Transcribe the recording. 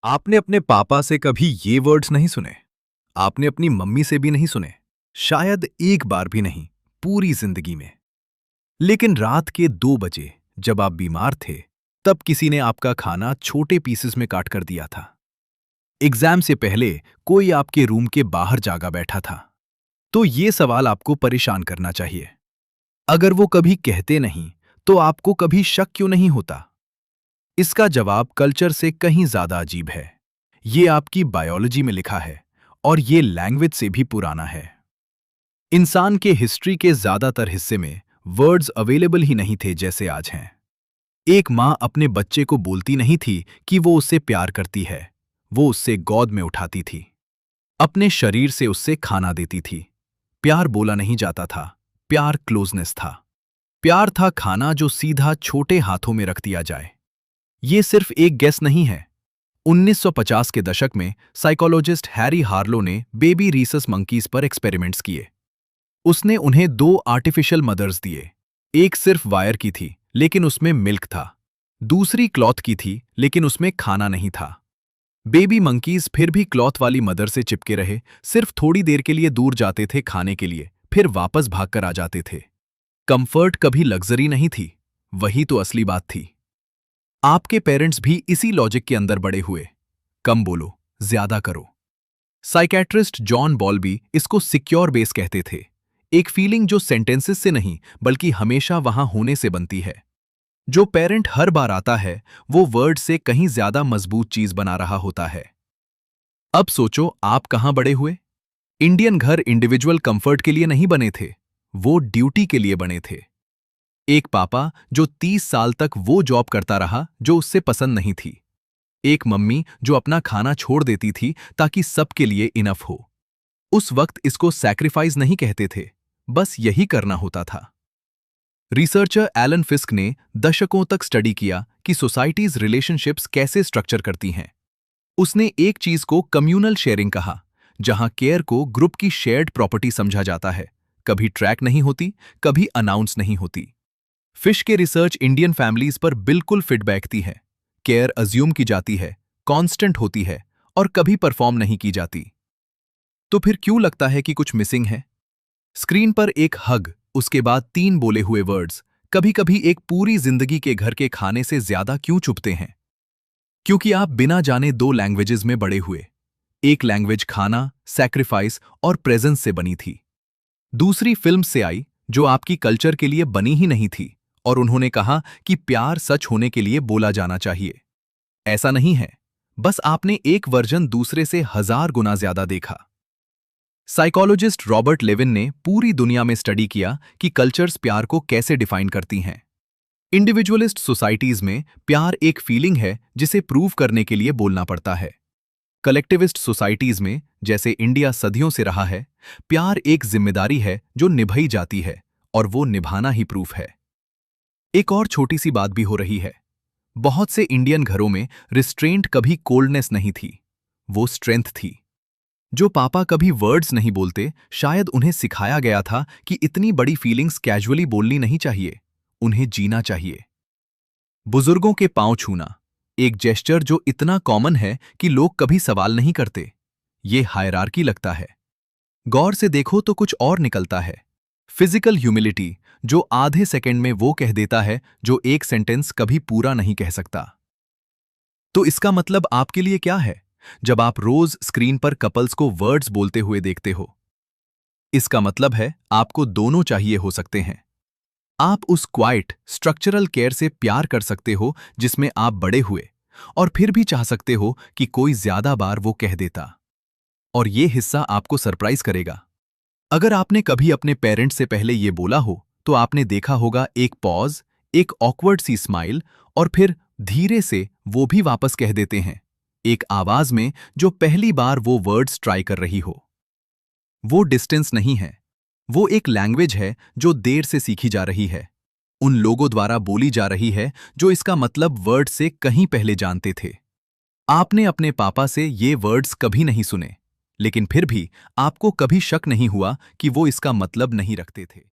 आपने अपने पापा से कभी ये वर्ड्स नहीं सुने। आपने अपनी मम्मी से भी नहीं सुने। शायद एक बार भी नहीं, पूरी जिंदगी में। लेकिन रात के 2 बजे जब आप बीमार थे, तब किसी ने आपका खाना छोटे पीसेस में काट कर दिया था। एग्जाम से पहले कोई आपके रूम के बाहर जागा बैठा था। तो ये सवाल आपको परेशान करना चाहिए। अगर वो कभी कहते नहीं, तो आपको कभी शक क्यों नहीं होता? इसका जवाब कल्चर से कहीं ज्यादा अजीब है। ये आपकी बायोलॉजी में लिखा है और ये लैंग्वेज से भी पुराना है। इंसान के हिस्ट्री के ज्यादातर हिस्से में वर्ड्स अवेलेबल ही नहीं थे जैसे आज हैं। एक माँ अपने बच्चे को बोलती नहीं थी कि वो उससे प्यार करती है। वो उससे गोद में उठाती थी, अपने शरीर से उससे खाना देती थी। प्यार बोला नहीं जाता था, प्यार क्लोजनेस था। प्यार था खाना जो सीधा छोटे हाथों में रख दिया जाए। ये सिर्फ एक गेस नहीं है। 1950 के दशक में साइकोलॉजिस्ट हैरी हार्लो ने बेबी रीसस मंकीज पर एक्सपेरिमेंट्स किए। उसने उन्हें 2 आर्टिफिशियल मदर्स दिए। एक सिर्फ वायर की थी, लेकिन उसमें मिल्क था। दूसरी क्लॉथ की थी, लेकिन उसमें खाना नहीं था। बेबी मंकीज फिर भी क्लॉथ वाली मदर से चिपके रहे, सिर्फ थोड़ी देर के लिए दूर जाते थे खाने के लिए, फिर वापस भागकर आ जाते थे। कंफर्ट कभी लग्जरी नहीं थी, वही तो असली बात थी। आपके पेरेंट्स भी इसी लॉजिक के अंदर बड़े हुए। कम बोलो, ज्यादा करो। साइकेट्रिस्ट जॉन बॉल्बी इसको सिक्योर बेस कहते थे। एक फीलिंग जो सेंटेंसेस से नहीं बल्कि हमेशा वहां होने से बनती है। जो पेरेंट हर बार आता है, वो वर्ड से कहीं ज्यादा मजबूत चीज बना रहा होता है। अब सोचो, आप कहां बड़े हुए? इंडियन घर इंडिविजुअल कंफर्ट के लिए नहीं बने थे, वो ड्यूटी के लिए बने थे। एक पापा जो 30 साल तक वो जॉब करता रहा जो उससे पसंद नहीं थी। एक मम्मी जो अपना खाना छोड़ देती थी ताकि सबके लिए इनफ हो। उस वक्त इसको सैक्रिफाइस नहीं कहते थे, बस यही करना होता था। रिसर्चर एलन फिस्क ने दशकों तक स्टडी किया कि सोसाइटीज रिलेशनशिप्स कैसे स्ट्रक्चर करती हैं। उसने एक चीज को कम्युनल शेयरिंग कहा, जहां केयर को ग्रुप की शेयर्ड प्रॉपर्टी समझा जाता है। कभी ट्रैक नहीं होती, कभी अनाउंस नहीं होती। फिश के रिसर्च इंडियन फैमिलीज पर बिल्कुल फिट बैठती है। केयर अज्यूम की जाती है, कांस्टेंट होती है और कभी परफॉर्म नहीं की जाती। तो फिर क्यों लगता है कि कुछ मिसिंग है? स्क्रीन पर एक हग, उसके बाद 3 बोले हुए वर्ड्स, कभी कभी एक पूरी जिंदगी के घर के खाने से ज्यादा क्यों चुभते हैं? क्योंकि आप बिना जाने 2 लैंग्वेजेस में बड़े हुए। एक लैंग्वेज खाना, सैक्रिफाइस और प्रेजेंस से बनी थी। दूसरी फिल्म से आई, जो आपकी कल्चर के लिए बनी ही नहीं थी, और उन्होंने कहा कि प्यार सच होने के लिए बोला जाना चाहिए। ऐसा नहीं है, बस आपने एक वर्जन दूसरे से 1000 गुना ज्यादा देखा। साइकोलॉजिस्ट रॉबर्ट लेविन ने पूरी दुनिया में स्टडी किया कि कल्चर्स प्यार को कैसे डिफाइन करती हैं। इंडिविजुअलिस्ट सोसाइटीज में प्यार एक फीलिंग है जिसे प्रूव करने के लिए बोलना पड़ता है। कलेक्टिविस्ट सोसाइटीज में, जैसे इंडिया सदियों से रहा है, प्यार एक जिम्मेदारी है जो निभाई जाती है, और वो निभाना ही प्रूफ है। एक और छोटी सी बात भी हो रही है। बहुत से इंडियन घरों में रिस्ट्रेंट कभी कोल्डनेस नहीं थी, वो स्ट्रेंथ थी। जो पापा कभी वर्ड्स नहीं बोलते, शायद उन्हें सिखाया गया था कि इतनी बड़ी फीलिंग्स कैजुअली बोलनी नहीं चाहिए, उन्हें जीना चाहिए। बुजुर्गों के पांव छूना, एक जेस्चर जो इतना कॉमन है कि लोग कभी सवाल नहीं करते। ये हायरार्की लगता है। गौर से देखो तो कुछ और निकलता है। फिजिकल ह्यूमिलिटी, जो आधे सेकंड में वो कह देता है जो एक सेंटेंस कभी पूरा नहीं कह सकता। तो इसका मतलब आपके लिए क्या है जब आप रोज स्क्रीन पर कपल्स को वर्ड्स बोलते हुए देखते हो? इसका मतलब है आपको दोनों चाहिए हो सकते हैं। आप उस क्वाइट स्ट्रक्चरल केयर से प्यार कर सकते हो जिसमें आप बड़े हुए, और फिर भी चाह सकते हो कि कोई ज्यादा बार वो कह देता। और ये हिस्सा आपको सरप्राइज करेगा। अगर आपने कभी अपने पेरेंट्स से पहले ये बोला हो, तो आपने देखा होगा एक पॉज, एक ऑकवर्ड सी स्माइल, और फिर धीरे से वो भी वापस कह देते हैं, एक आवाज में जो पहली बार वो वर्ड्स ट्राई कर रही हो। वो डिस्टेंस नहीं है, वो एक लैंग्वेज है जो देर से सीखी जा रही है। उन लोगों द्वारा बोली जा रही है जो इसका मतलब वर्ड से कहीं पहले जानते थे। आपने अपने पापा से ये वर्ड्स कभी नहीं सुने, लेकिन फिर भी आपको कभी शक नहीं हुआ कि वो इसका मतलब नहीं रखते थे।